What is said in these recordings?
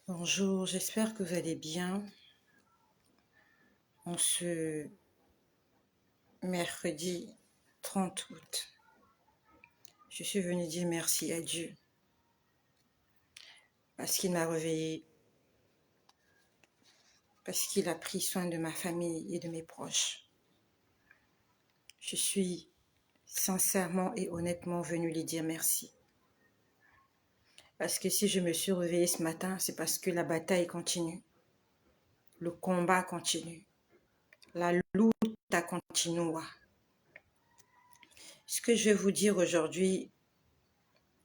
Bonjour, j'espère que vous allez bien. En ce mercredi 30 août, je suis venue dire merci à Dieu parce qu'il m'a réveillée, parce qu'il a pris soin de ma famille et de mes proches. Je suis sincèrement et honnêtement venue lui dire merci. Parce que si je me suis réveillée ce matin, c'est parce que la bataille continue, le combat continue, la lutte continue. Ce que je vais vous dire aujourd'hui,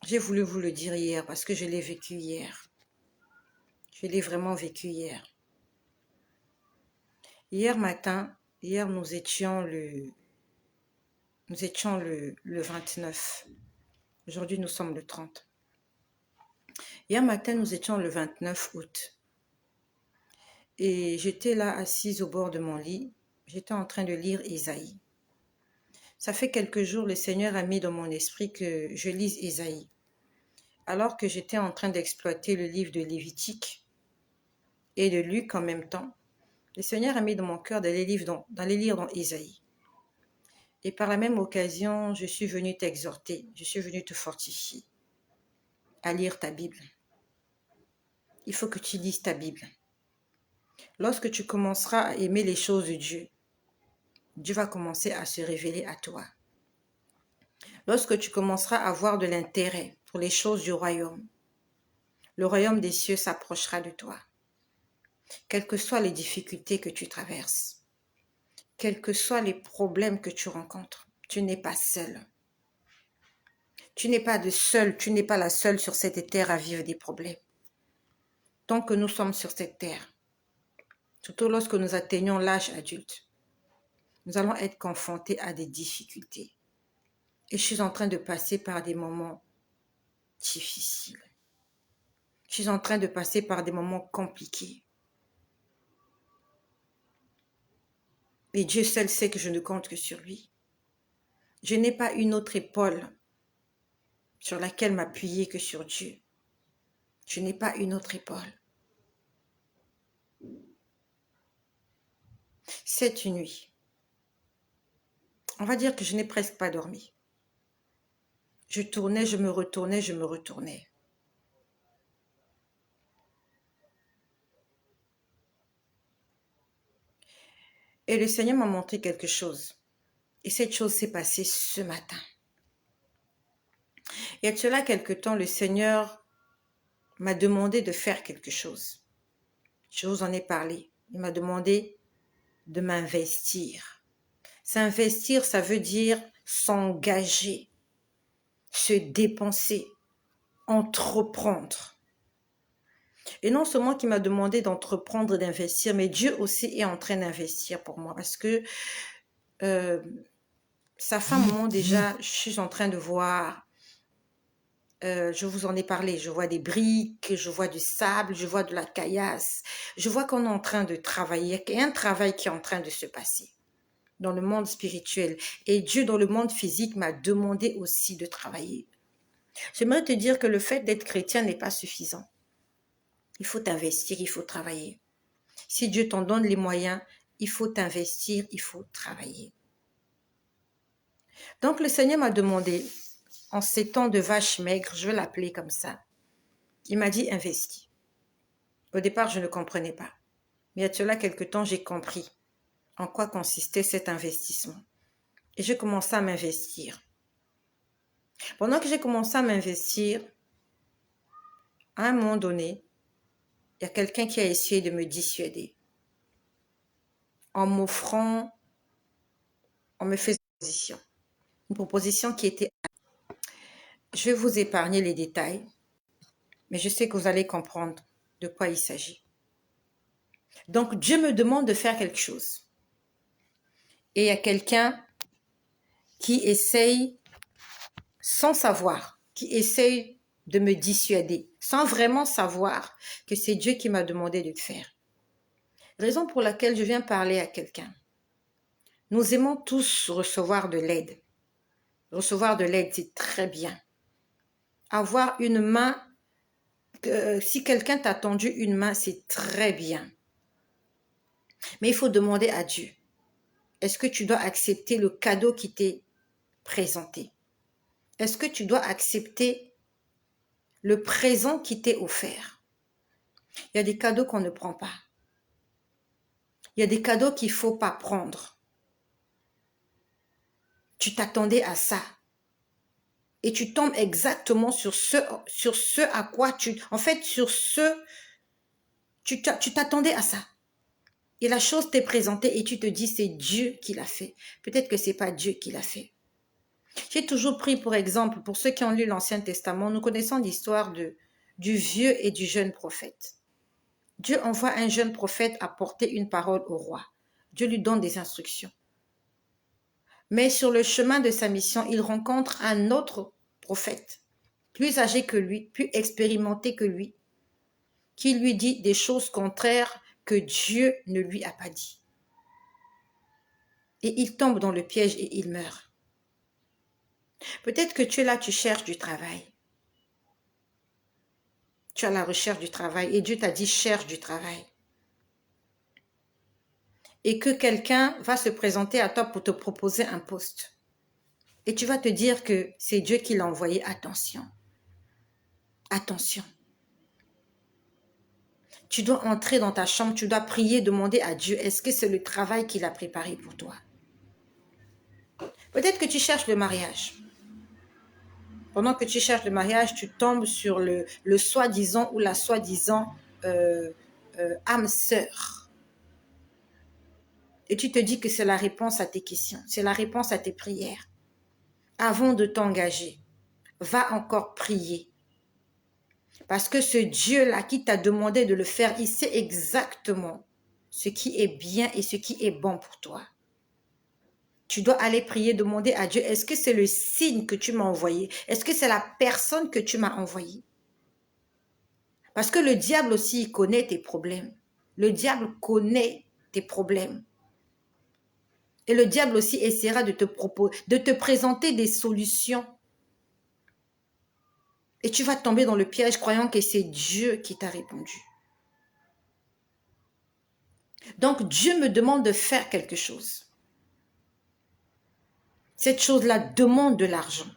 j'ai voulu vous le dire hier parce que je l'ai vécu hier. Je l'ai vraiment vécu hier. Hier matin, nous étions le 29. Aujourd'hui, nous sommes le 30. Hier matin, nous étions le 29 août. Et j'étais là assise au bord de mon lit. J'étais en train de lire Ésaïe. Ça fait quelques jours, le Seigneur a mis dans mon esprit que je lise Ésaïe. Alors que j'étais en train d'exploiter le livre de Lévitique et de Luc en même temps, le Seigneur a mis dans mon cœur d'aller lire dans Ésaïe. Et par la même occasion, je suis venue t'exhorter, je suis venue te fortifier à lire ta Bible. Il faut que tu lises ta Bible. Lorsque tu commenceras à aimer les choses de Dieu, Dieu va commencer à se révéler à toi. Lorsque tu commenceras à avoir de l'intérêt pour les choses du royaume, le royaume des cieux s'approchera de toi. Quelles que soient les difficultés que tu traverses, quels que soient les problèmes que tu rencontres, tu n'es pas seul. Tu n'es pas la seule sur cette terre à vivre des problèmes. Tant que nous sommes sur cette terre, surtout lorsque nous atteignons l'âge adulte, nous allons être confrontés à des difficultés. Et je suis en train de passer par des moments difficiles. Je suis en train de passer par des moments compliqués. Et Dieu seul sait que je ne compte que sur lui. Je n'ai pas une autre épaule sur laquelle m'appuyer que sur Dieu. Je n'ai pas une autre épaule. Cette nuit, on va dire que je n'ai presque pas dormi. Je tournais, je me retournais, je me retournais. Et le Seigneur m'a montré quelque chose. Et cette chose s'est passée ce matin. Il y a de cela quelque temps, le Seigneur m'a demandé de faire quelque chose. Je vous en ai parlé. Il m'a demandé de m'investir. S'investir, ça veut dire s'engager, se dépenser, entreprendre. Et non seulement qu'il m'a demandé d'entreprendre et d'investir, mais Dieu aussi est en train d'investir pour moi. Parce que ça fait un moment déjà, je suis en train de voir, je vous en ai parlé, je vois des briques, je vois du sable, je vois de la caillasse. Je vois qu'on est en train de travailler, qu'il y a un travail qui est en train de se passer dans le monde spirituel. Et Dieu, dans le monde physique, m'a demandé aussi de travailler. J'aimerais te dire que le fait d'être chrétien n'est pas suffisant. Il faut t'investir, il faut travailler. Si Dieu t'en donne les moyens, il faut t'investir, il faut travailler. Donc le Seigneur m'a demandé, en ces temps de vache maigre, je vais l'appeler comme ça, il m'a dit investis. Au départ, je ne comprenais pas. Mais il y a de cela quelque temps, j'ai compris en quoi consistait cet investissement. Et j'ai commencé à m'investir. Pendant que j'ai commencé à m'investir, à un moment donné, il y a quelqu'un qui a essayé de me dissuader en m'offrant, en me faisant une proposition qui était... Je vais vous épargner les détails, mais je sais que vous allez comprendre de quoi il s'agit. Donc, Dieu me demande de faire quelque chose. Et il y a quelqu'un qui essaye, sans savoir, qui essaye de me dissuader, sans vraiment savoir que c'est Dieu qui m'a demandé de le faire. Raison pour laquelle je viens parler à quelqu'un. Nous aimons tous recevoir de l'aide. Recevoir de l'aide, c'est très bien. Avoir une main Si quelqu'un t'a tendu une main, c'est très bien. Mais il faut demander à Dieu. Est-ce que tu dois accepter le cadeau qui t'est présenté? Est-ce que tu dois accepter le présent qui t'est offert? Il y a des cadeaux qu'on ne prend pas. Il y a des cadeaux qu'il ne faut pas prendre. Tu t'attendais à ça. Et tu tombes exactement sur ce à quoi tu... En fait, sur ce... Tu t'attendais à ça. Et la chose t'est présentée et tu te dis c'est Dieu qui l'a fait. Peut-être que ce n'est pas Dieu qui l'a fait. J'ai toujours pris pour exemple, pour ceux qui ont lu l'Ancien Testament, nous connaissons l'histoire du vieux et du jeune prophète. Dieu envoie un jeune prophète apporter une parole au roi. Dieu lui donne des instructions. Mais sur le chemin de sa mission, il rencontre un autre prophète, plus âgé que lui, plus expérimenté que lui, qui lui dit des choses contraires que Dieu ne lui a pas dit. Et il tombe dans le piège et il meurt. Peut-être que tu es là, tu cherches du travail. Tu es à la recherche du travail et Dieu t'a dit cherche du travail. Et que quelqu'un va se présenter à toi pour te proposer un poste. Et tu vas te dire que c'est Dieu qui l'a envoyé. Attention. Attention. Tu dois entrer dans ta chambre, tu dois prier, demander à Dieu, est-ce que c'est le travail qu'il a préparé pour toi? Peut-être que tu cherches le mariage. Pendant que tu cherches le mariage, tu tombes sur le soi-disant ou la soi-disant âme sœur. Et tu te dis que c'est la réponse à tes questions, c'est la réponse à tes prières. Avant de t'engager, va encore prier. Parce que ce Dieu-là qui t'a demandé de le faire, il sait exactement ce qui est bien et ce qui est bon pour toi. Tu dois aller prier, demander à Dieu, est-ce que c'est le signe que tu m'as envoyé? Est-ce que c'est la personne que tu m'as envoyée? Parce que le diable aussi, il connaît tes problèmes. Le diable connaît tes problèmes. Et le diable aussi essaiera de te présenter des solutions. Et tu vas tomber dans le piège croyant que c'est Dieu qui t'a répondu. Donc Dieu me demande de faire quelque chose. Cette chose-là demande de l'argent.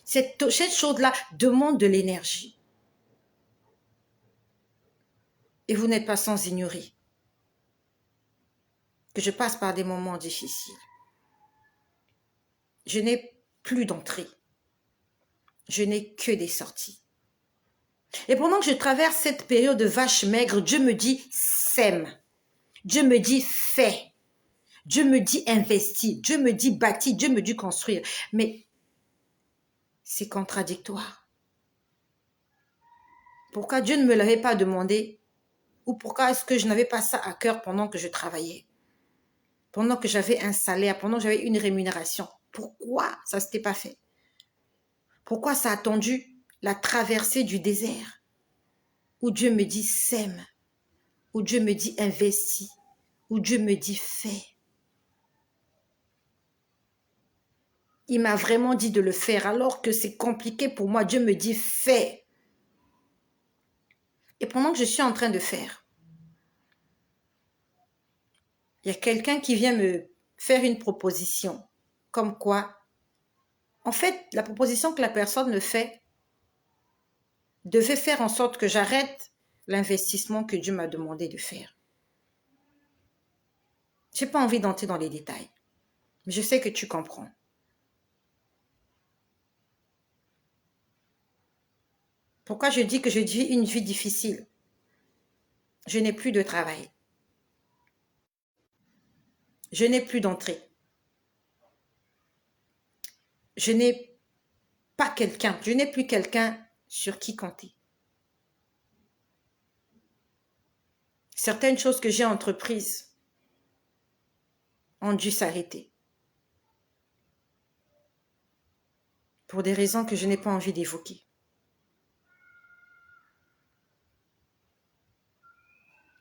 Cette chose-là demande de l'énergie. Et vous n'êtes pas sans ignorer que je passe par des moments difficiles. Je n'ai plus d'entrée. Je n'ai que des sorties. Et pendant que je traverse cette période de vache maigre, Dieu me dit sème. Dieu me dit fais. Dieu me dit investis. Dieu me dit bâtis. Dieu me dit construire. Mais c'est contradictoire. Pourquoi Dieu ne me l'avait pas demandé? Ou pourquoi est-ce que je n'avais pas ça à cœur pendant que je travaillais? Pendant que j'avais un salaire, pendant que j'avais une rémunération? Pourquoi ça ne s'était pas fait? Pourquoi ça a attendu la traversée du désert? Où Dieu me dit sème, où Dieu me dit investis, où Dieu me dit fais. Il m'a vraiment dit de le faire alors que c'est compliqué pour moi. Dieu me dit fais. Et pendant que je suis en train de faire, il y a quelqu'un qui vient me faire une proposition. Comme quoi, en fait, la proposition que la personne me fait devait faire en sorte que j'arrête l'investissement que Dieu m'a demandé de faire. Je n'ai pas envie d'entrer dans les détails, mais je sais que tu comprends. Pourquoi je dis que je vis une vie difficile? Je n'ai plus de travail. Je n'ai plus d'entrée. Je n'ai pas quelqu'un, je n'ai plus quelqu'un sur qui compter. Certaines choses que j'ai entreprises ont dû s'arrêter. Pour des raisons que je n'ai pas envie d'évoquer.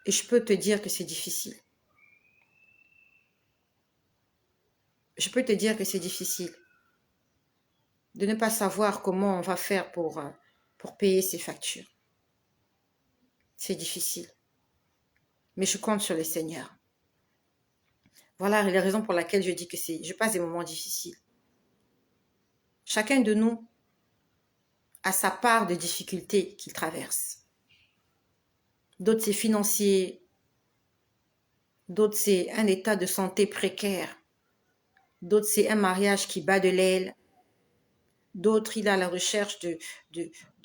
Et je peux te dire que c'est difficile. Je peux te dire que c'est difficile de ne pas savoir comment on va faire pour pour payer ses factures. C'est difficile. Mais je compte sur le Seigneur. Voilà les raisons pour lesquelles je dis que je passe des moments difficiles. Chacun de nous a sa part de difficultés qu'il traverse. D'autres, c'est financier. D'autres, c'est un état de santé précaire. D'autres, c'est un mariage qui bat de l'aile. D'autres, il est à la recherche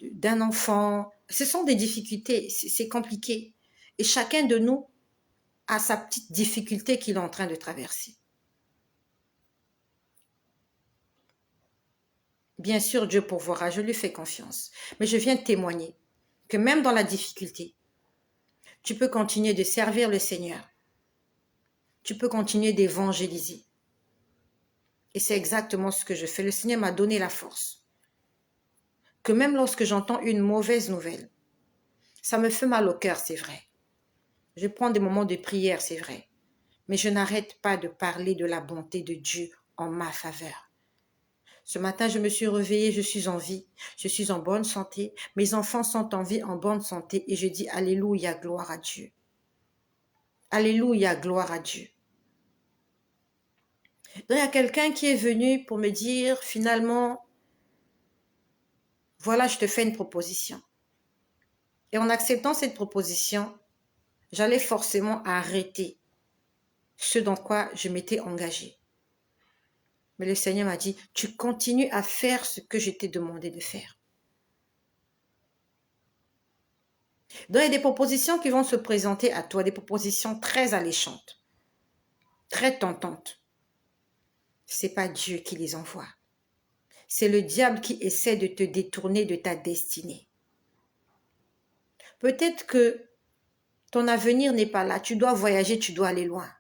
d'un enfant. Ce sont des difficultés, c'est compliqué. Et chacun de nous a sa petite difficulté qu'il est en train de traverser. Bien sûr, Dieu pourvoira, je lui fais confiance. Mais je viens témoigner que même dans la difficulté, tu peux continuer de servir le Seigneur. Tu peux continuer d'évangéliser. Et c'est exactement ce que je fais. Le Seigneur m'a donné la force. Que même lorsque j'entends une mauvaise nouvelle, ça me fait mal au cœur, c'est vrai. Je prends des moments de prière, c'est vrai. Mais je n'arrête pas de parler de la bonté de Dieu en ma faveur. Ce matin, je me suis réveillée, je suis en vie, je suis en bonne santé. Mes enfants sont en vie, en bonne santé. Et je dis Alléluia, gloire à Dieu. Alléluia, gloire à Dieu. Donc, il y a quelqu'un qui est venu pour me dire, finalement, voilà, je te fais une proposition. Et en acceptant cette proposition, j'allais forcément arrêter ce dans quoi je m'étais engagée. Mais le Seigneur m'a dit, tu continues à faire ce que je t'ai demandé de faire. Donc, il y a des propositions qui vont se présenter à toi, des propositions très alléchantes, très tentantes. Ce n'est pas Dieu qui les envoie. C'est le diable qui essaie de te détourner de ta destinée. Peut-être que ton avenir n'est pas là. Tu dois voyager, tu dois aller loin.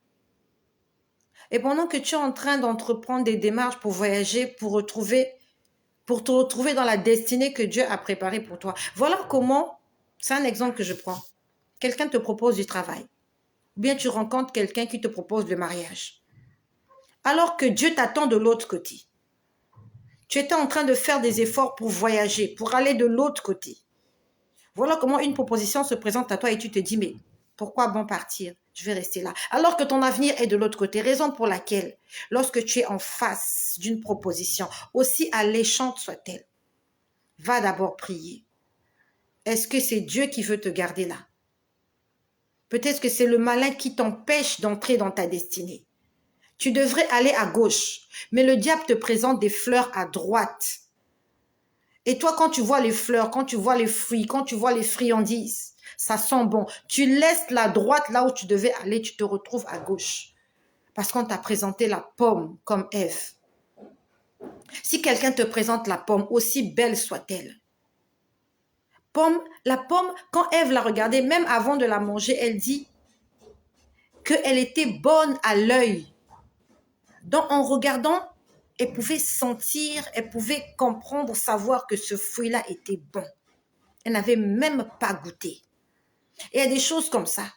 Et pendant que tu es en train d'entreprendre des démarches pour voyager, pour te retrouver dans la destinée que Dieu a préparée pour toi. Voilà comment, c'est un exemple que je prends. Quelqu'un te propose du travail. Ou bien tu rencontres quelqu'un qui te propose le mariage. Alors que Dieu t'attend de l'autre côté. Tu étais en train de faire des efforts pour voyager, pour aller de l'autre côté. Voilà comment une proposition se présente à toi et tu te dis, mais pourquoi bon partir? Je vais rester là. Alors que ton avenir est de l'autre côté. Raison pour laquelle, lorsque tu es en face d'une proposition, aussi alléchante soit-elle, va d'abord prier. Est-ce que c'est Dieu qui veut te garder là? Peut-être que c'est le malin qui t'empêche d'entrer dans ta destinée. Tu devrais aller à gauche, mais le diable te présente des fleurs à droite. Et toi, quand tu vois les fleurs, quand tu vois les fruits, quand tu vois les friandises, ça sent bon. Tu laisses la droite là où tu devais aller, tu te retrouves à gauche. Parce qu'on t'a présenté la pomme comme Ève. Si quelqu'un te présente la pomme, aussi belle soit-elle, la pomme, quand Ève l'a regardée, même avant de la manger, elle dit qu'elle était bonne à l'œil. Donc, en regardant, elle pouvait sentir, elle pouvait comprendre, savoir que ce fruit-là était bon. Elle n'avait même pas goûté. Et il y a des choses comme ça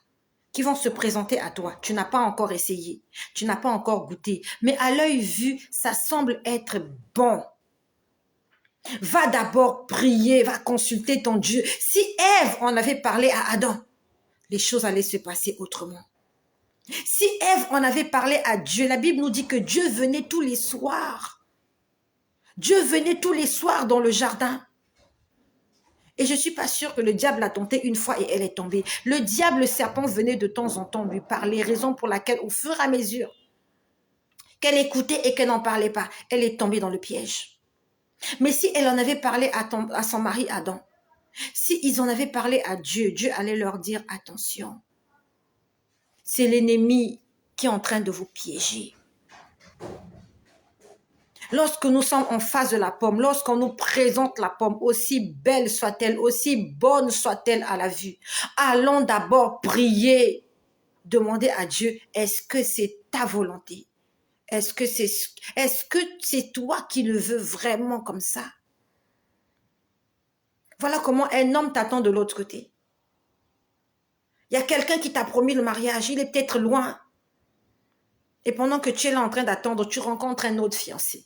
qui vont se présenter à toi. Tu n'as pas encore essayé, tu n'as pas encore goûté, mais à l'œil vu, ça semble être bon. Va d'abord prier, va consulter ton Dieu. Si Ève en avait parlé à Adam, les choses allaient se passer autrement. Si Ève en avait parlé à Dieu, la Bible nous dit que Dieu venait tous les soirs. Dieu venait tous les soirs dans le jardin. Et je ne suis pas sûre que le diable l'a tentée une fois et elle est tombée. Le diable, le serpent, venait de temps en temps lui parler, raison pour laquelle, au fur et à mesure qu'elle écoutait et qu'elle n'en parlait pas, elle est tombée dans le piège. Mais si elle en avait parlé à son mari Adam, si ils en avaient parlé à Dieu, Dieu allait leur dire, attention, c'est l'ennemi qui est en train de vous piéger. Lorsque nous sommes en face de la pomme, lorsqu'on nous présente la pomme, aussi belle soit-elle, aussi bonne soit-elle à la vue, allons d'abord prier, demander à Dieu, est-ce que c'est ta volonté? Est-ce que c'est toi qui le veux vraiment comme ça? Voilà comment un homme t'attend de l'autre côté. Il y a quelqu'un qui t'a promis le mariage, il est peut-être loin. Et pendant que tu es là en train d'attendre, tu rencontres un autre fiancé.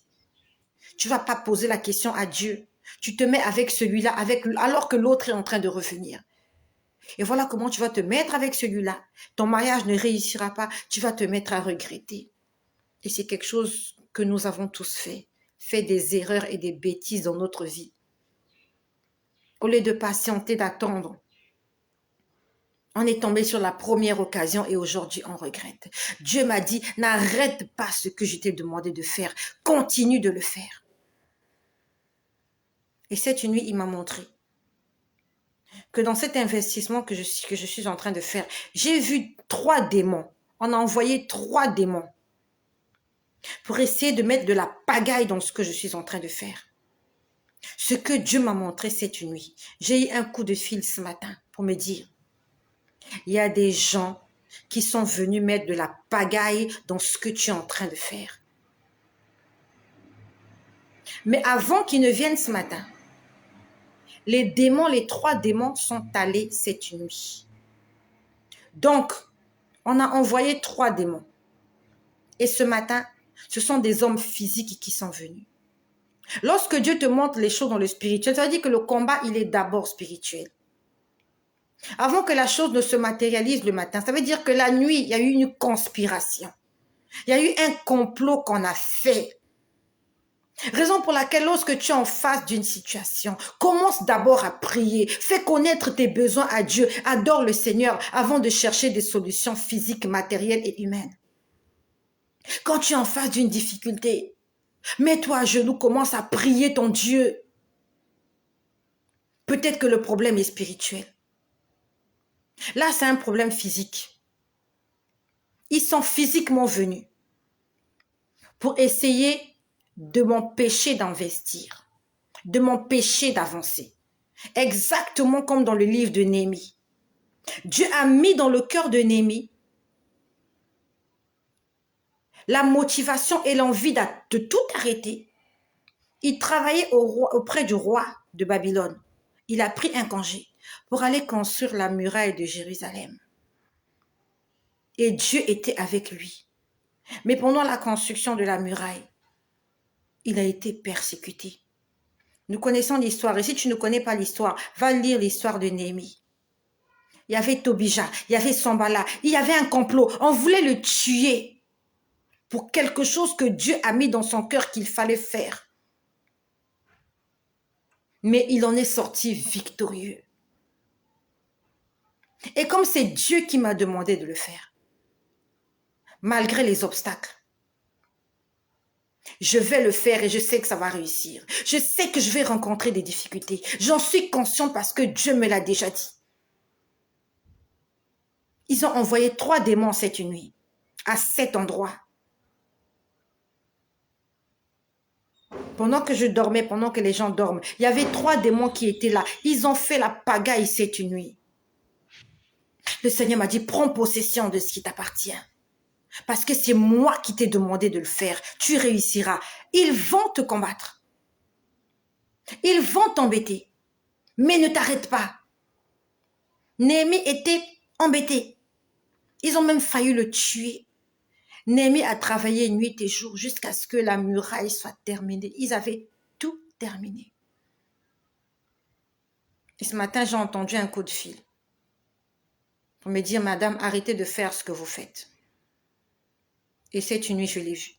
Tu ne vas pas poser la question à Dieu. Tu te mets avec celui-là, alors que l'autre est en train de revenir. Et voilà comment tu vas te mettre avec celui-là. Ton mariage ne réussira pas, tu vas te mettre à regretter. Et c'est quelque chose que nous avons tous fait des erreurs et des bêtises dans notre vie. Au lieu de patienter, d'attendre, on est tombé sur la première occasion et aujourd'hui on regrette. Dieu m'a dit, n'arrête pas ce que je t'ai demandé de faire, continue de le faire. Et cette nuit, il m'a montré que dans cet investissement que je suis en train de faire, j'ai vu 3 démons. On a envoyé 3 démons pour essayer de mettre de la pagaille dans ce que je suis en train de faire. Ce que Dieu m'a montré cette nuit, j'ai eu un coup de fil ce matin pour me dire, il y a des gens qui sont venus mettre de la pagaille dans ce que tu es en train de faire. Mais avant qu'ils ne viennent ce matin, les 3 démons sont allés cette nuit. Donc, on a envoyé 3 démons. Et ce matin, ce sont des hommes physiques qui sont venus. Lorsque Dieu te montre les choses dans le spirituel, ça veut dire que le combat, il est d'abord spirituel. Avant que la chose ne se matérialise le matin, ça veut dire que la nuit, il y a eu une conspiration. Il y a eu un complot qu'on a fait. Raison pour laquelle lorsque tu es en face d'une situation, commence d'abord à prier, fais connaître tes besoins à Dieu, adore le Seigneur avant de chercher des solutions physiques, matérielles et humaines. Quand tu es en face d'une difficulté, mets-toi à genoux, commence à prier ton Dieu. Peut-être que le problème est spirituel. Là, c'est un problème physique. Ils sont physiquement venus pour essayer de m'empêcher d'investir, de m'empêcher d'avancer. Exactement comme dans le livre de Néhémie. Dieu a mis dans le cœur de Néhémie la motivation et l'envie de tout arrêter. Il travaillait auprès du roi de Babylone. Il a pris un congé pour aller construire la muraille de Jérusalem. Et Dieu était avec lui. Mais pendant la construction de la muraille, il a été persécuté. Nous connaissons l'histoire. Et si tu ne connais pas l'histoire, va lire l'histoire de Néhémie. Il y avait Tobija, il y avait Sambala, il y avait un complot. On voulait le tuer pour quelque chose que Dieu a mis dans son cœur qu'il fallait faire. Mais il en est sorti victorieux. Et comme c'est Dieu qui m'a demandé de le faire, malgré les obstacles, je vais le faire et je sais que ça va réussir. Je sais que je vais rencontrer des difficultés. J'en suis consciente parce que Dieu me l'a déjà dit. Ils ont envoyé 3 démons cette nuit, à cet endroit. Pendant que je dormais, pendant que les gens dorment, il y avait 3 démons qui étaient là. Ils ont fait la pagaille cette nuit. Le Seigneur m'a dit, prends possession de ce qui t'appartient. Parce que c'est moi qui t'ai demandé de le faire. Tu réussiras. Ils vont te combattre. Ils vont t'embêter. Mais ne t'arrête pas. Néhémie était embêté. Ils ont même failli le tuer. Néhémie a travaillé nuit et jour jusqu'à ce que la muraille soit terminée. Ils avaient tout terminé. Et ce matin, j'ai entendu un coup de fil pour me dire, madame, arrêtez de faire ce que vous faites. Et cette nuit, je l'ai vu.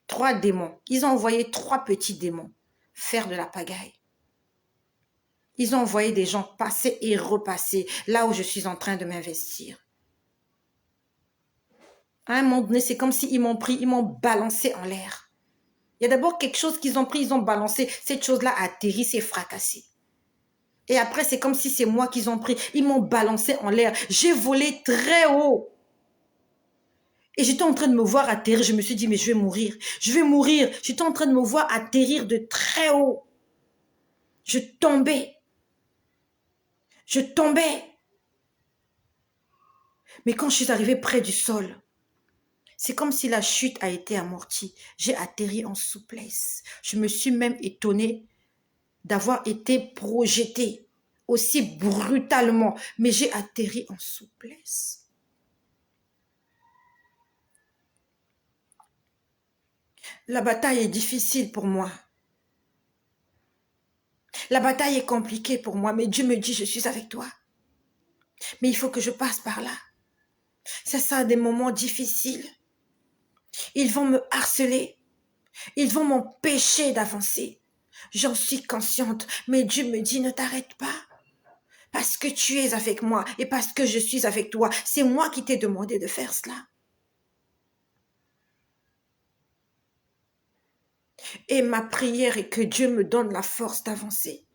3 démons. Ils ont envoyé 3 petits démons faire de la pagaille. Ils ont envoyé des gens passer et repasser là où je suis en train de m'investir. À un moment donné, c'est comme s'ils m'ont pris, ils m'ont balancé en l'air. Il y a d'abord quelque chose qu'ils ont pris, ils ont balancé. Cette chose-là a atterri, s'est fracassée. Et après, c'est comme si c'est moi qu'ils ont pris. Ils m'ont balancé en l'air. J'ai volé très haut. Et j'étais en train de me voir atterrir. Je me suis dit, mais je vais mourir. Je vais mourir. J'étais en train de me voir atterrir de très haut. Je tombais. Je tombais. Mais quand je suis arrivée près du sol, c'est comme si la chute a été amortie. J'ai atterri en souplesse. Je me suis même étonnée d'avoir été projetée aussi brutalement. Mais j'ai atterri en souplesse. La bataille est difficile pour moi. La bataille est compliquée pour moi, mais Dieu me dit, je suis avec toi. Mais il faut que je passe par là. C'est ça, des moments difficiles. Ils vont me harceler. Ils vont m'empêcher d'avancer. J'en suis consciente, mais Dieu me dit, ne t'arrête pas. Parce que tu es avec moi et parce que je suis avec toi. C'est moi qui t'ai demandé de faire cela. Et ma prière est que Dieu me donne la force d'avancer.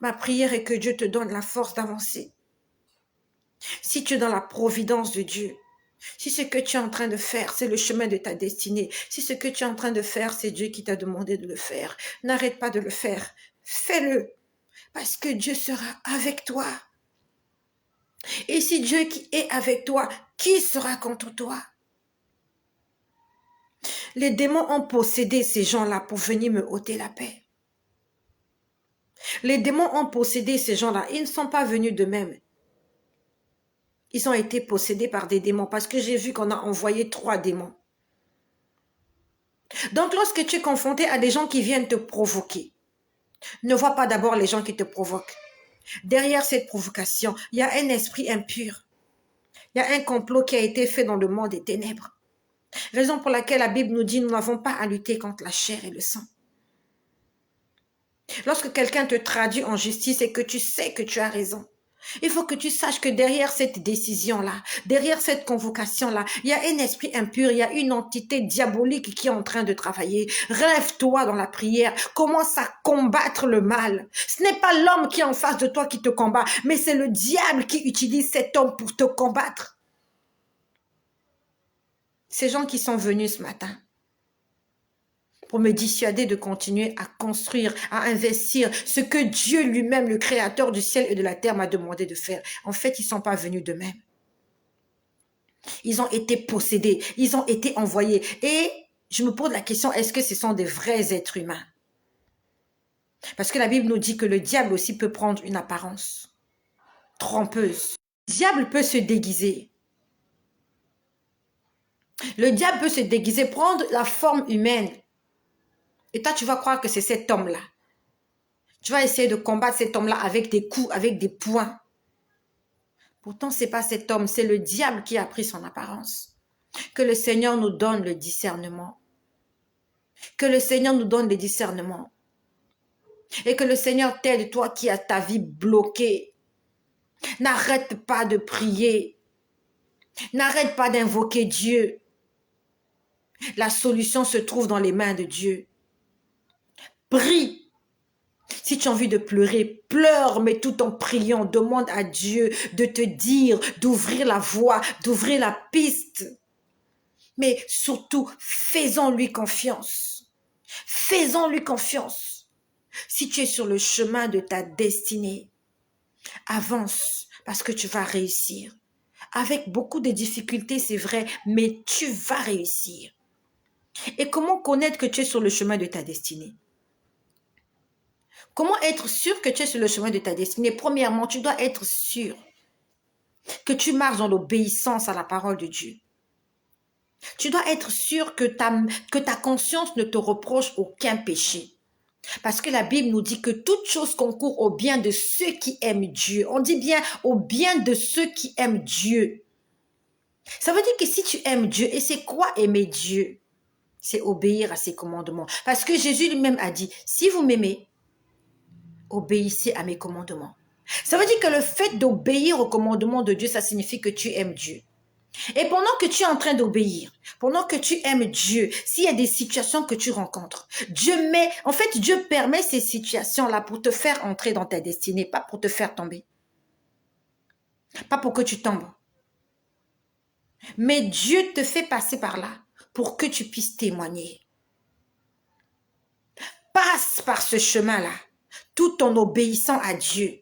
Ma prière est que Dieu te donne la force d'avancer. Si tu es dans la providence de Dieu, si ce que tu es en train de faire, c'est le chemin de ta destinée, si ce que tu es en train de faire, c'est Dieu qui t'a demandé de le faire, n'arrête pas de le faire. Fais-le, parce que Dieu sera avec toi. Et si Dieu qui est avec toi, qui sera contre toi? Les démons ont possédé ces gens-là pour venir me ôter la paix. Les démons ont possédé ces gens-là. Ils ne sont pas venus d'eux-mêmes. Ils ont été possédés par des démons parce que j'ai vu qu'on a envoyé 3 démons. Donc, lorsque tu es confronté à des gens qui viennent te provoquer, ne vois pas d'abord les gens qui te provoquent. Derrière cette provocation, il y a un esprit impur. Il y a un complot qui a été fait dans le monde des ténèbres. Raison pour laquelle la Bible nous dit, nous n'avons pas à lutter contre la chair et le sang. Lorsque quelqu'un te traduit en justice et que tu sais que tu as raison, il faut que tu saches que derrière cette décision-là, derrière cette convocation-là, il y a un esprit impur, il y a une entité diabolique qui est en train de travailler. Rêve-toi dans la prière, commence à combattre le mal. Ce n'est pas l'homme qui est en face de toi qui te combat, mais c'est le diable qui utilise cet homme pour te combattre. Ces gens qui sont venus ce matin pour me dissuader de continuer à construire, à investir ce que Dieu lui-même, le créateur du ciel et de la terre, m'a demandé de faire. En fait, ils ne sont pas venus d'eux-mêmes. Ils ont été possédés, ils ont été envoyés. Et je me pose la question, est-ce que ce sont des vrais êtres humains? Parce que la Bible nous dit que le diable aussi peut prendre une apparence trompeuse. Le diable peut se déguiser. Le diable peut se déguiser, prendre la forme humaine. Et toi, tu vas croire que c'est cet homme-là. Tu vas essayer de combattre cet homme-là avec des coups, avec des poings. Pourtant, ce n'est pas cet homme, c'est le diable qui a pris son apparence. Que le Seigneur nous donne le discernement. Que le Seigneur nous donne le discernement. Et que le Seigneur t'aide, toi qui as ta vie bloquée. N'arrête pas de prier. N'arrête pas d'invoquer Dieu. La solution se trouve dans les mains de Dieu. Prie. Si tu as envie de pleurer, pleure, mais tout en priant, demande à Dieu de te dire, d'ouvrir la voie, d'ouvrir la piste. Mais surtout, faisons-lui confiance. Faisons-lui confiance. Si tu es sur le chemin de ta destinée, avance parce que tu vas réussir. Avec beaucoup de difficultés, c'est vrai, mais tu vas réussir. Et comment connaître que tu es sur le chemin de ta destinée? Comment être sûr que tu es sur le chemin de ta destinée? Premièrement, tu dois être sûr que tu marches dans l'obéissance à la parole de Dieu. Tu dois être sûr que ta conscience ne te reproche aucun péché. Parce que la Bible nous dit que toute chose concourt au bien de ceux qui aiment Dieu. On dit bien au bien de ceux qui aiment Dieu. Ça veut dire que si tu aimes Dieu, et c'est quoi aimer Dieu? C'est obéir à ses commandements. Parce que Jésus lui-même a dit, si vous m'aimez, obéissez à mes commandements. Ça veut dire que le fait d'obéir aux commandements de Dieu, ça signifie que tu aimes Dieu. Et pendant que tu es en train d'obéir, pendant que tu aimes Dieu, s'il y a des situations que tu rencontres, Dieu permet ces situations-là pour te faire entrer dans ta destinée, pas pour te faire tomber. Pas pour que tu tombes. Mais Dieu te fait passer par là pour que tu puisses témoigner. Passe par ce chemin-là, tout en obéissant à Dieu.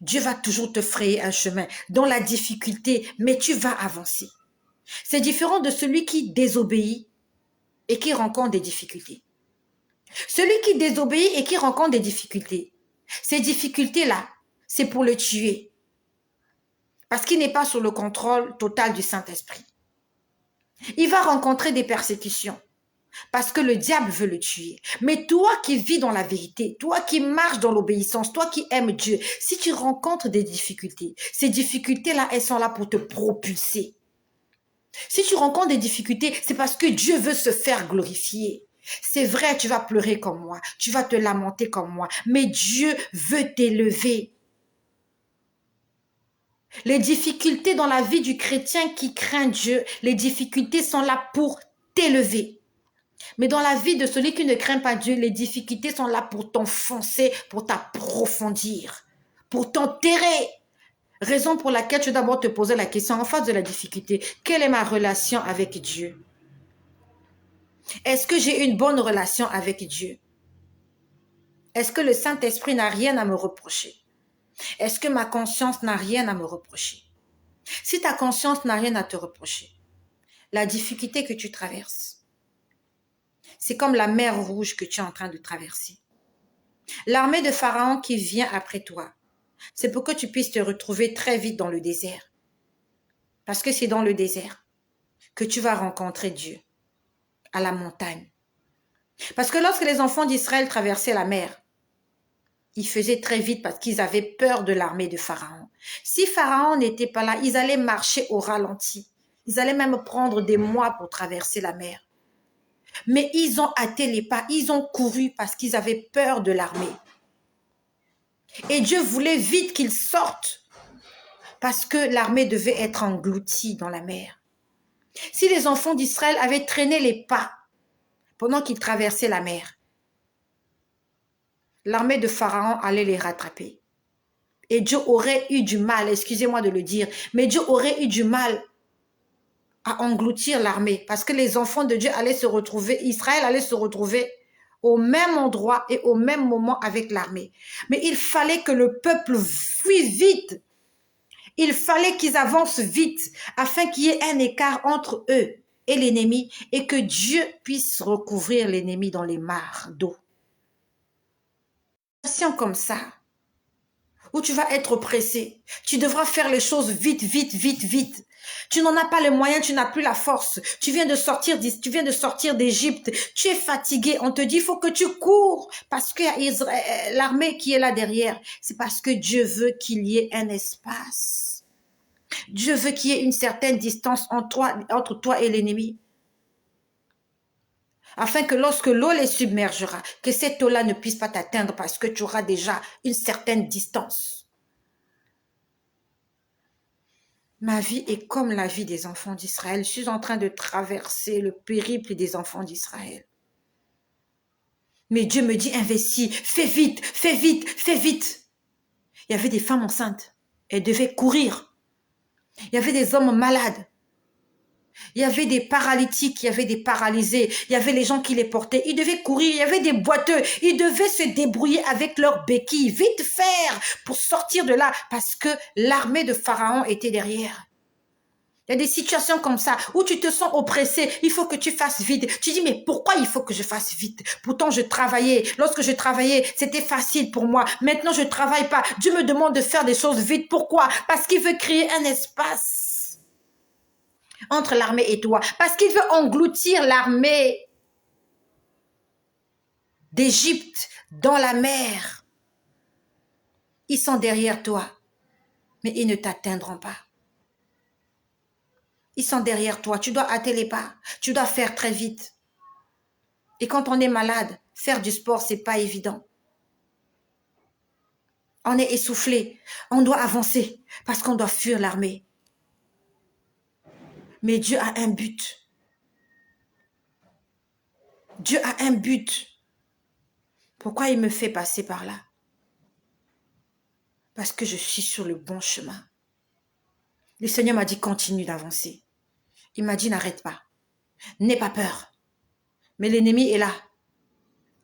Dieu va toujours te frayer un chemin dans la difficulté, mais tu vas avancer. C'est différent de celui qui désobéit et qui rencontre des difficultés. Celui qui désobéit et qui rencontre des difficultés, ces difficultés-là, c'est pour le tuer. Parce qu'il n'est pas sous le contrôle total du Saint-Esprit. Il va rencontrer des persécutions. parce que le diable veut le tuer. Mais toi qui vis dans la vérité, toi qui marches dans l'obéissance, toi qui aimes Dieu, si tu rencontres des difficultés, ces difficultés-là, elles sont là pour te propulser. Si tu rencontres des difficultés, c'est parce que Dieu veut se faire glorifier. C'est vrai, tu vas pleurer comme moi, tu vas te lamenter comme moi, mais Dieu veut t'élever. Les difficultés dans la vie du chrétien qui craint Dieu, les difficultés sont là pour t'élever. Mais dans la vie de celui qui ne craint pas Dieu, les difficultés sont là pour t'enfoncer, pour t'approfondir, pour t'enterrer. Raison pour laquelle tu dois d'abord te poser la question en face de la difficulté. Quelle est ma relation avec Dieu? Est-ce que j'ai une bonne relation avec Dieu? Est-ce que le Saint-Esprit n'a rien à me reprocher? Est-ce que ma conscience n'a rien à me reprocher? Si ta conscience n'a rien à te reprocher, la difficulté que tu traverses, c'est comme la mer Rouge que tu es en train de traverser. L'armée de Pharaon qui vient après toi, c'est pour que tu puisses te retrouver très vite dans le désert. Parce que c'est dans le désert que tu vas rencontrer Dieu, à la montagne. Parce que lorsque les enfants d'Israël traversaient la mer, ils faisaient très vite parce qu'ils avaient peur de l'armée de Pharaon. Si Pharaon n'était pas là, ils allaient marcher au ralenti. Ils allaient même prendre des mois pour traverser la mer. Mais ils ont hâté les pas, ils ont couru parce qu'ils avaient peur de l'armée. Et Dieu voulait vite qu'ils sortent parce que l'armée devait être engloutie dans la mer. Si les enfants d'Israël avaient traîné les pas pendant qu'ils traversaient la mer, l'armée de Pharaon allait les rattraper. Et Dieu aurait eu du mal, excusez-moi de le dire, mais Dieu aurait eu du mal à engloutir l'armée parce que les enfants de Dieu allaient se retrouver, Israël allait se retrouver au même endroit et au même moment avec l'armée. Mais il fallait que le peuple fuit vite. Il fallait qu'ils avancent vite afin qu'il y ait un écart entre eux et l'ennemi et que Dieu puisse recouvrir l'ennemi dans les mares d'eau. Comme ça, où tu vas être pressé, tu devras faire les choses vite, vite, vite, vite. Tu n'en as pas les moyens, tu n'as plus la force. Tu viens de sortir d'Égypte, tu es fatigué. On te dit, il faut que tu cours parce que l'armée qui est là derrière, c'est parce que Dieu veut qu'il y ait un espace. Dieu veut qu'il y ait une certaine distance entre toi et l'ennemi. Afin que lorsque l'eau les submergera, que cette eau-là ne puisse pas t'atteindre parce que tu auras déjà une certaine distance. Ma vie est comme la vie des enfants d'Israël. Je suis en train de traverser le périple des enfants d'Israël. Mais Dieu me dit, investis, fais vite, fais vite, fais vite. Il y avait des femmes enceintes. Elles devaient courir. Il y avait des hommes malades. Il y avait des paralytiques, il y avait des paralysés, il y avait les gens qui les portaient, ils devaient courir, il y avait des boiteux, ils devaient se débrouiller avec leurs béquilles, vite faire pour sortir de là parce que l'armée de Pharaon était derrière. Il y a des situations comme ça où tu te sens oppressé, il faut que tu fasses vite. Tu dis mais pourquoi il faut que je fasse vite? Pourtant je travaillais, lorsque je travaillais c'était facile pour moi, maintenant je ne travaille pas. Dieu me demande de faire des choses vite, pourquoi? Parce qu'il veut créer un espace entre l'armée et toi. Parce qu'il veut engloutir l'armée d'Égypte dans la mer. Ils sont derrière toi, mais ils ne t'atteindront pas. Ils sont derrière toi, tu dois hâter les pas, tu dois faire très vite. Et quand on est malade, faire du sport, c'est pas évident. On est essoufflé, on doit avancer parce qu'on doit fuir l'armée. Mais Dieu a un but. Dieu a un but. Pourquoi il me fait passer par là? Parce que je suis sur le bon chemin. Le Seigneur m'a dit continue d'avancer. Il m'a dit n'arrête pas. N'aie pas peur. Mais l'ennemi est là.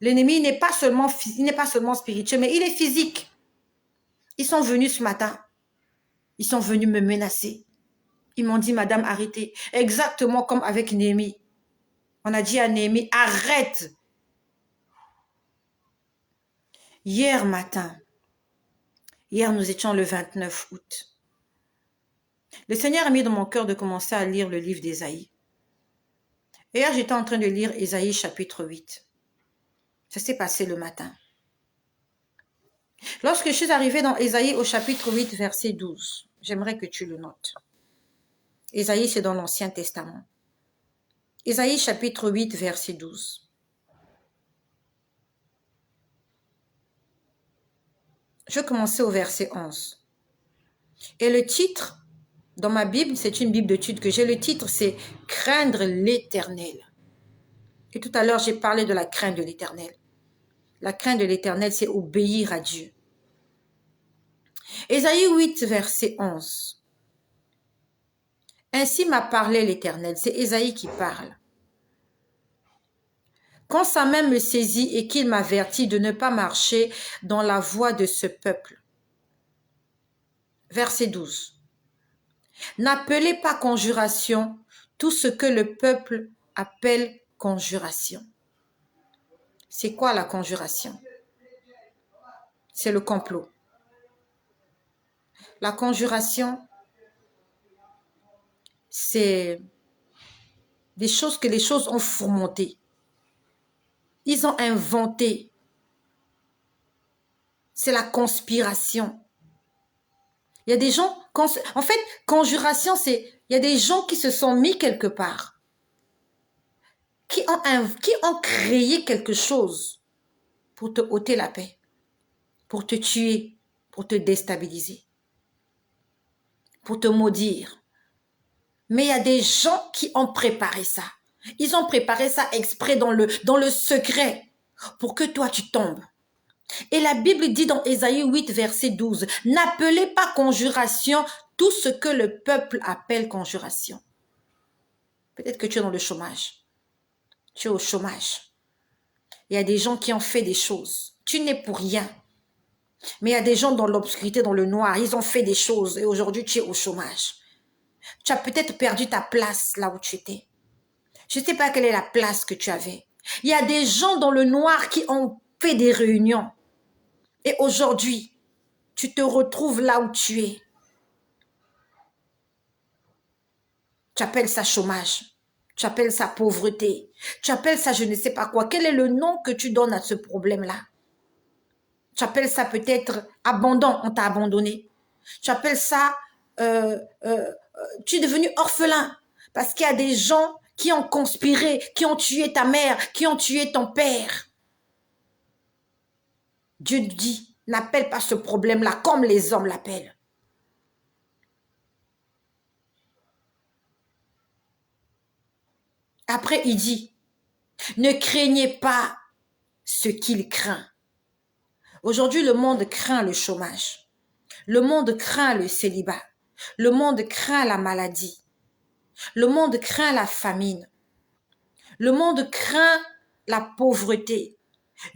L'ennemi n'est pas seulement spirituel, mais il est physique. Ils sont venus ce matin. Ils sont venus me menacer. Ils m'ont dit, madame, arrêtez. Exactement comme avec Néhémie. On a dit à Néhémie, arrête. Hier nous étions le 29 août. Le Seigneur a mis dans mon cœur de commencer à lire le livre d'Ésaïe. Et hier, j'étais en train de lire Ésaïe chapitre 8. Ça s'est passé le matin. Lorsque je suis arrivée dans Ésaïe au chapitre 8, verset 12, j'aimerais que tu le notes. Ésaïe, c'est dans l'Ancien Testament. Ésaïe chapitre 8, verset 12. Je vais commencer au verset 11. Et le titre, dans ma Bible, c'est une Bible d'études que j'ai, le titre c'est « Craindre l'Éternel ». Et tout à l'heure, j'ai parlé de la crainte de l'Éternel. La crainte de l'Éternel, c'est obéir à Dieu. Ésaïe 8, verset 11. Ainsi m'a parlé l'Éternel. C'est Ésaïe qui parle. Quand sa main me saisit et qu'il m'avertit de ne pas marcher dans la voie de ce peuple. Verset 12. N'appelez pas conjuration tout ce que le peuple appelle conjuration. C'est quoi la conjuration? C'est le complot. La conjuration, c'est des choses que les choses ont fourmenté. Ils ont inventé. C'est la conspiration. Il y a des gens, en fait, conjuration, c'est, il y a des gens qui se sont mis quelque part, qui ont créé quelque chose pour te ôter la paix, pour te tuer, pour te déstabiliser, pour te maudire. Mais il y a des gens qui ont préparé ça. Ils ont préparé ça exprès dans le secret pour que toi tu tombes. Et la Bible dit dans Ésaïe 8, verset 12, « N'appelez pas conjuration tout ce que le peuple appelle conjuration. » Peut-être que tu es dans le chômage. Tu es au chômage. Il y a des gens qui ont fait des choses. Tu n'es pour rien. Mais il y a des gens dans l'obscurité, dans le noir. Ils ont fait des choses et aujourd'hui tu es au chômage. Tu as peut-être perdu ta place là où tu étais. Je ne sais pas quelle est la place que tu avais. Il y a des gens dans le noir qui ont fait des réunions. Et aujourd'hui, tu te retrouves là où tu es. Tu appelles ça chômage. Tu appelles ça pauvreté. Tu appelles ça je ne sais pas quoi. Quel est le nom que tu donnes à ce problème-là? Tu appelles ça peut-être abandon, on t'a abandonné. Tu appelles ça, tu es devenu orphelin. Parce qu'il y a des gens qui ont conspiré, qui ont tué ta mère, qui ont tué ton père. Dieu dit, n'appelle pas ce problème-là comme les hommes l'appellent. Après, il dit, ne craignez pas ce qu'il craint. Aujourd'hui, le monde craint le chômage. Le monde craint le célibat. Le monde craint la maladie. Le monde craint la famine. Le monde craint la pauvreté.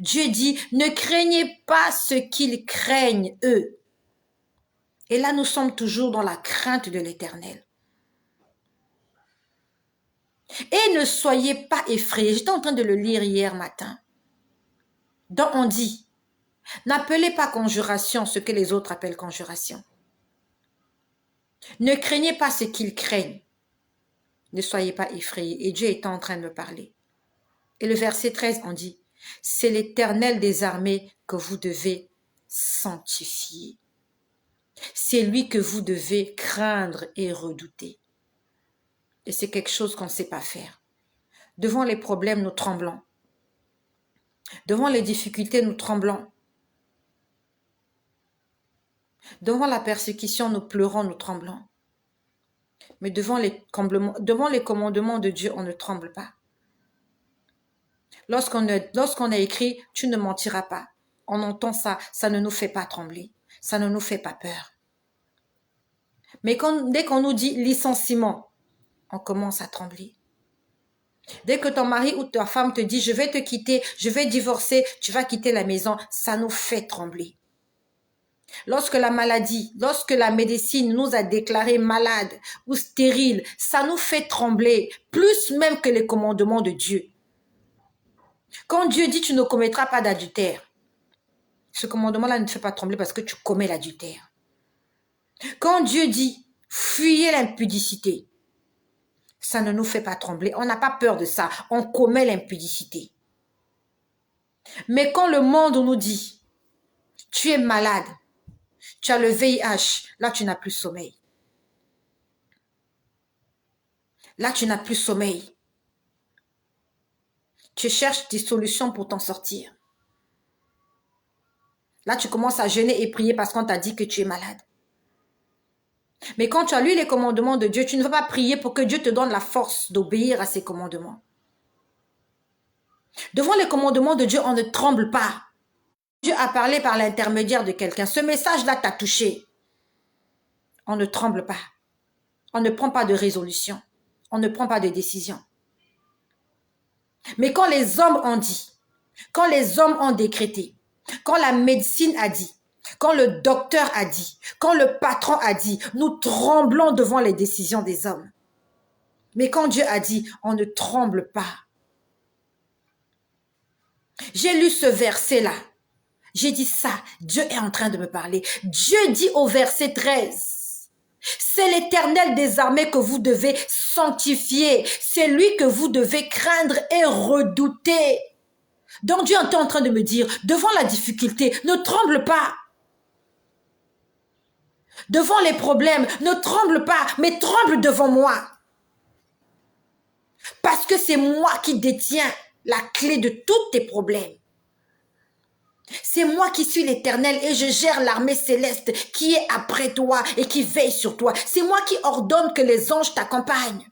Dieu dit, ne craignez pas ce qu'ils craignent, eux. Et là, nous sommes toujours dans la crainte de l'Éternel. Et ne soyez pas effrayés. J'étais en train de le lire hier matin. Donc on dit, n'appelez pas conjuration ce que les autres appellent conjuration. Ne craignez pas ce qu'ils craignent. Ne soyez pas effrayés. Et Dieu est en train de me parler. Et le verset 13, on dit, c'est l'Éternel des armées que vous devez sanctifier. C'est lui que vous devez craindre et redouter. Et c'est quelque chose qu'on ne sait pas faire. Devant les problèmes, nous tremblons. Devant les difficultés, nous tremblons. Devant la persécution, nous pleurons, nous tremblons. Mais devant les commandements de Dieu, on ne tremble pas. Lorsqu'on a écrit « Tu ne mentiras pas », on entend ça, ça ne nous fait pas trembler. Ça ne nous fait pas peur. Mais dès qu'on nous dit « licenciement », on commence à trembler. Dès que ton mari ou ta femme te dit « je vais te quitter, je vais divorcer, tu vas quitter la maison », ça nous fait trembler. Lorsque la maladie, lorsque la médecine nous a déclarés malades ou stériles, ça nous fait trembler, plus même que les commandements de Dieu. Quand Dieu dit « tu ne commettras pas d'adultère », ce commandement-là ne te fait pas trembler parce que tu commets l'adultère. Quand Dieu dit « fuyez l'impudicité », Ça ne nous fait pas trembler. On n'a pas peur de ça. On commet l'impudicité. Mais quand le monde nous dit, tu es malade, tu as le VIH, là tu n'as plus sommeil. Là tu n'as plus sommeil. Tu cherches des solutions pour t'en sortir. Là tu commences à jeûner et prier parce qu'on t'a dit que tu es malade. Mais quand tu as lu les commandements de Dieu, tu ne vas pas prier pour que Dieu te donne la force d'obéir à ses commandements. Devant les commandements de Dieu, on ne tremble pas. Dieu a parlé par l'intermédiaire de quelqu'un. Ce message-là t'a touché. On ne tremble pas. On ne prend pas de résolution. On ne prend pas de décision. Mais quand les hommes ont dit, quand les hommes ont décrété, quand la médecine a dit, quand le docteur a dit, quand le patron a dit, nous tremblons devant les décisions des hommes. Mais quand Dieu a dit, on ne tremble pas. J'ai lu ce verset-là. J'ai dit ça, Dieu est en train de me parler. Dieu dit au verset 13, c'est l'Éternel des armées que vous devez sanctifier. C'est lui que vous devez craindre et redouter. Donc Dieu est en train de me dire, devant la difficulté, ne tremble pas. Devant les problèmes, ne tremble pas, mais tremble devant moi. Parce que c'est moi qui détiens la clé de tous tes problèmes. C'est moi qui suis l'Éternel et je gère l'armée céleste qui est après toi et qui veille sur toi. C'est moi qui ordonne que les anges t'accompagnent.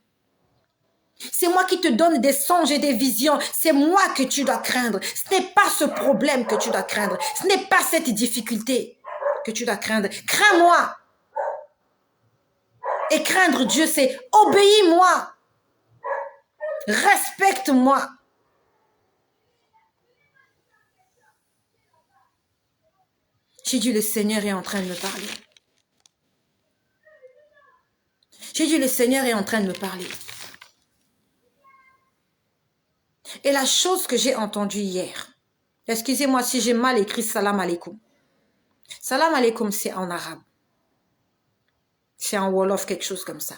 C'est moi qui te donne des songes et des visions. C'est moi que tu dois craindre. Ce n'est pas ce problème que tu dois craindre. Ce n'est pas cette difficulté que tu dois craindre. Crains-moi. Et craindre Dieu, c'est obéis-moi. Respecte-moi. J'ai dit, le Seigneur est en train de me parler. J'ai dit, le Seigneur est en train de me parler. Et la chose que j'ai entendue hier, excusez-moi si j'ai mal écrit salam alaikum. Salam alaikum, c'est en arabe. C'est en wolof, quelque chose comme ça.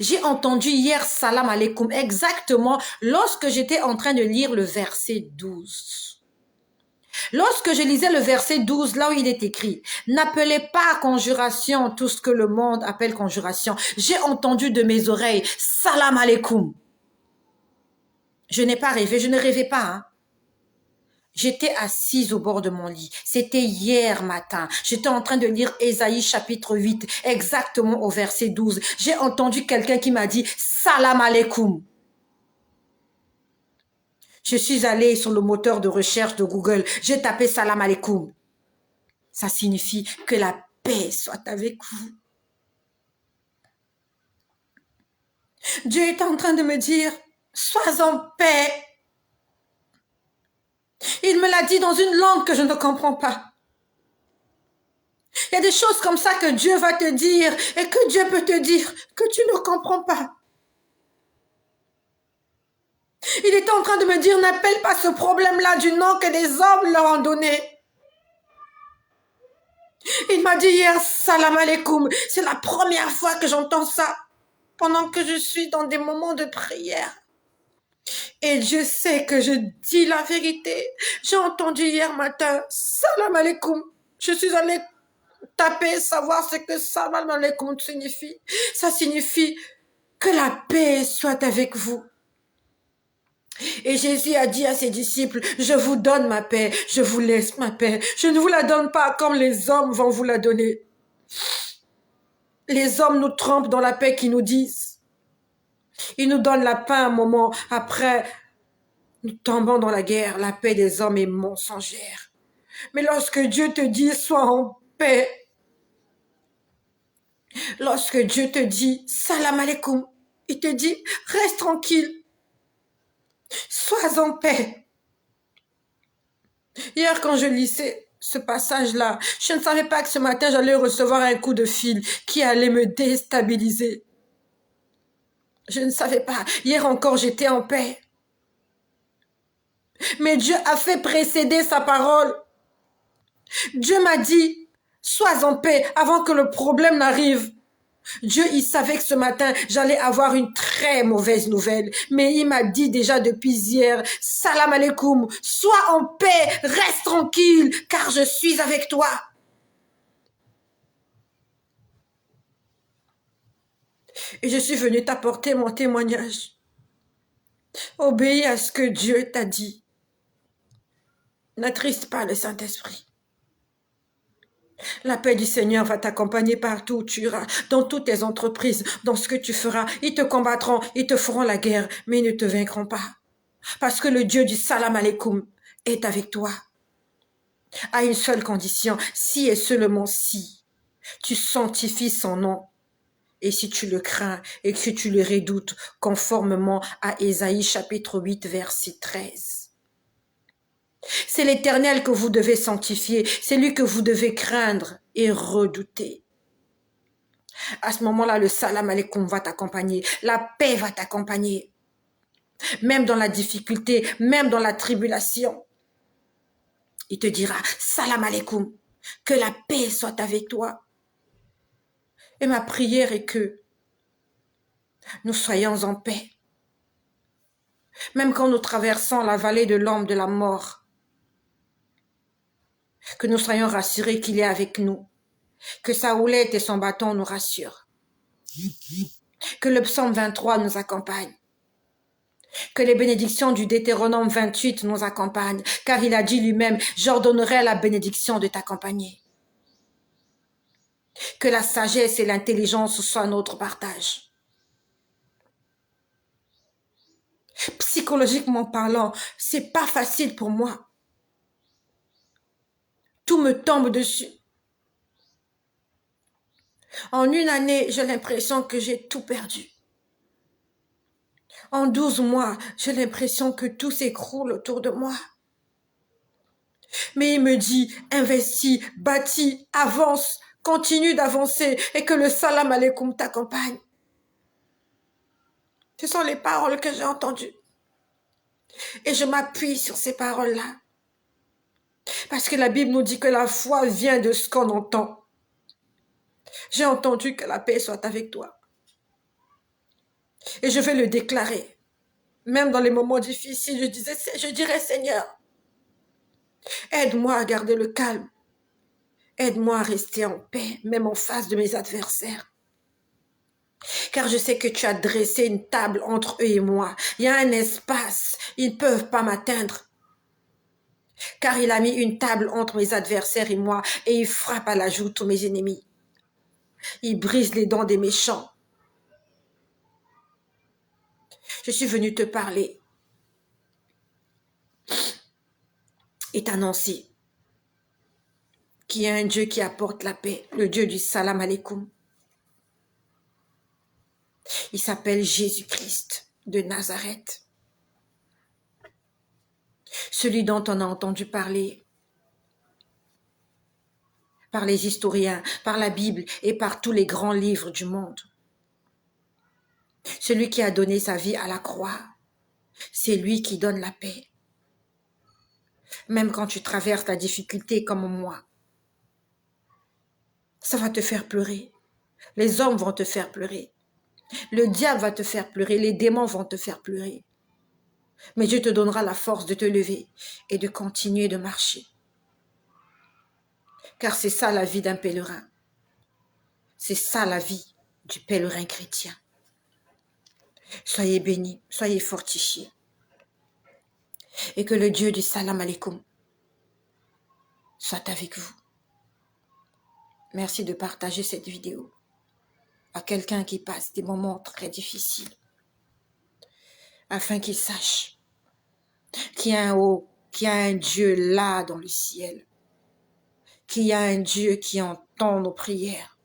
J'ai entendu hier salam alaikum exactement lorsque j'étais en train de lire le verset 12. Lorsque je lisais le verset 12, là où il est écrit, n'appelez pas à conjuration tout ce que le monde appelle conjuration. J'ai entendu de mes oreilles, salam alaikum. Je n'ai pas rêvé, je ne rêvais pas. Hein. J'étais assise au bord de mon lit. C'était hier matin. J'étais en train de lire Ésaïe chapitre 8, exactement au verset 12. J'ai entendu quelqu'un qui m'a dit, salam alaikum. Je suis allée sur le moteur de recherche de Google. J'ai tapé salam alaikum. Ça signifie que la paix soit avec vous. Dieu est en train de me dire, sois en paix. Il me l'a dit dans une langue que je ne comprends pas. Il y a des choses comme ça que Dieu va te dire et que Dieu peut te dire que tu ne comprends pas. Il est en train de me dire, n'appelle pas ce problème-là du nom que des hommes leur ont donné. Il m'a dit hier, salam alaikum. C'est la première fois que j'entends ça pendant que je suis dans des moments de prière. Et Dieu sait que je dis la vérité. J'ai entendu hier matin, salam alaikum. Je suis allée taper, savoir ce que salam alaikum signifie. Ça signifie que la paix soit avec vous. Et Jésus a dit à ses disciples, je vous donne ma paix, je vous laisse ma paix. Je ne vous la donne pas comme les hommes vont vous la donner. Les hommes nous trompent dans la paix qu'ils nous disent. Ils nous donnent la paix un moment, après nous tombons dans la guerre. La paix des hommes est mensongère. Mais lorsque Dieu te dit, sois en paix. Lorsque Dieu te dit, salam alaikum, il te dit, reste tranquille. Sois en paix. Hier, quand je lisais ce passage-là, je ne savais pas que ce matin, j'allais recevoir un coup de fil qui allait me déstabiliser. Je ne savais pas. Hier encore, j'étais en paix. Mais Dieu a fait précéder sa parole. Dieu m'a dit, sois en paix avant que le problème n'arrive. Dieu, il savait que ce matin, j'allais avoir une très mauvaise nouvelle. Mais il m'a dit déjà depuis hier, salam alaikum, sois en paix, reste tranquille, car je suis avec toi. Et je suis venue t'apporter mon témoignage. Obéis à ce que Dieu t'a dit. N'attriste pas le Saint-Esprit. La paix du Seigneur va t'accompagner partout où tu iras, dans toutes tes entreprises, dans ce que tu feras. Ils te combattront, ils te feront la guerre, mais ils ne te vaincront pas. Parce que le Dieu du salam alaikum est avec toi. À une seule condition, si et seulement si tu sanctifies son nom, et si tu le crains et que tu le redoutes, conformément à Ésaïe chapitre 8, verset 13. C'est l'Éternel que vous devez sanctifier, c'est lui que vous devez craindre et redouter. À ce moment-là, le salam alaikum va t'accompagner, la paix va t'accompagner, même dans la difficulté, même dans la tribulation. Il te dira, salam alaikum, que la paix soit avec toi. Et ma prière est que nous soyons en paix. Même quand nous traversons la vallée de l'ombre de la mort, que nous soyons rassurés qu'il est avec nous, que sa houlette et son bâton nous rassurent, que le psaume 23 nous accompagne, que les bénédictions du Deutéronome 28 nous accompagnent, car il a dit lui-même, j'ordonnerai la bénédiction de t'accompagner. Que la sagesse et l'intelligence soient notre partage. Psychologiquement parlant, c'est pas facile pour moi. Tout me tombe dessus. En une année, j'ai l'impression que j'ai tout perdu. En 12 mois, j'ai l'impression que tout s'écroule autour de moi. Mais il me dit, investis, bâtis, avance, continue d'avancer et que le salam alaikum t'accompagne. Ce sont les paroles que j'ai entendues. Et je m'appuie sur ces paroles-là. Parce que la Bible nous dit que la foi vient de ce qu'on entend. J'ai entendu que la paix soit avec toi. Et je vais le déclarer. Même dans les moments difficiles, je dirais, Seigneur, aide-moi à garder le calme. Aide-moi à rester en paix, même en face de mes adversaires. Car je sais que tu as dressé une table entre eux et moi. Il y a un espace. Ils ne peuvent pas m'atteindre. Car il a mis une table entre mes adversaires et moi et il frappe à la joue tous mes ennemis. Il brise les dents des méchants. Je suis venue te parler et t'annoncer qu'il y a un Dieu qui apporte la paix, le Dieu du salam alaikum. Il s'appelle Jésus-Christ de Nazareth. Celui dont on a entendu parler par les historiens, par la Bible et par tous les grands livres du monde. Celui qui a donné sa vie à la croix, c'est lui qui donne la paix. Même quand tu traverses la difficulté comme moi, ça va te faire pleurer. Les hommes vont te faire pleurer. Le diable va te faire pleurer. Les démons vont te faire pleurer. Mais Dieu te donnera la force de te lever et de continuer de marcher. Car c'est ça la vie d'un pèlerin. C'est ça la vie du pèlerin chrétien. Soyez bénis, soyez fortifiés. Et que le Dieu du salam alaikum soit avec vous. Merci de partager cette vidéo à quelqu'un qui passe des moments très difficiles, afin qu'il sache qu'il y a un Dieu là dans le ciel, qu'il y a un Dieu qui entend nos prières